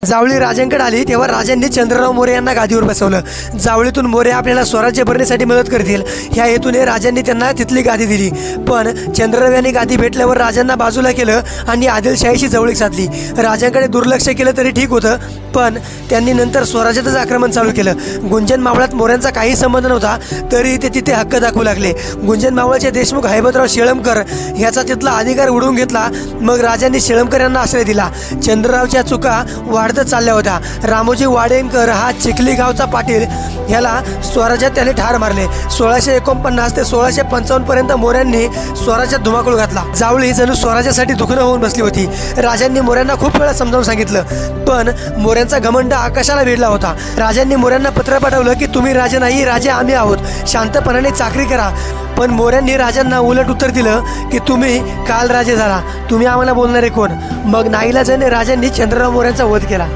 जावळी राजांकडे आली तेव्हा राजांनी चंद्रराव मोरे यांना गादीवर बसवलं. जावळीतून मोरे आपल्याला स्वराज्य भरण्यासाठी मदत करतील ह्या हेतूने राजांनी त्यांना तिथली गादी दिली. पण चंद्रराव यांनी गादी भेटल्यावर राजांना बाजूला केलं आणि आदिलशाहीशी जवळीक साधली. राजांकडे दुर्लक्ष केलं तरी ठीक होतं, पण त्यांनी नंतर स्वराज्यातच आक्रमण चालू केलं. गुंजन मावळात मोऱ्यांचा काही संबंध नव्हता तरी ते तिथे हक्क दाखवू लागले. गुंजन मावळचे देशमुख हैबतराव शेळमकर ह्याचा तिथला अधिकार उडवून घेतला. मग राजांनी शेळमकर यांना आश्रय दिला. चंद्ररावच्या चुका वाढतच चालल्या होत्या. रामोजी वाडेकर हा चिखली गावचा पाटील ह्याला स्वराज्यात त्याने ठार मारले. 1649 ते 1655 पर्यंत मोऱ्यांनी स्वराज्यात धुमाकूळ घातला. जावळी जणू स्वराज्यासाठी दुखणं होऊन बसली होती. राजांनी मोऱ्यांना खूप वेळा समजावून सांगितलं, पण मोऱ्यांचा घमंड आकाशाला भिडला होता. राजांनी मोऱ्यांना पत्र पाठवलं की तुम्ही राजे नाही, राजे आम्ही आहोत, शांतपणाने चाकरी करा. पण मोऱ्यांनी राजांना उलट उत्तर दिलं की तुम्ही काल राजे झाला, तुम्ही आम्हाला बोलणारे कोण. मग नाईलाजाने राजांनी चंद्रराव मोऱ्यांचा वध केला.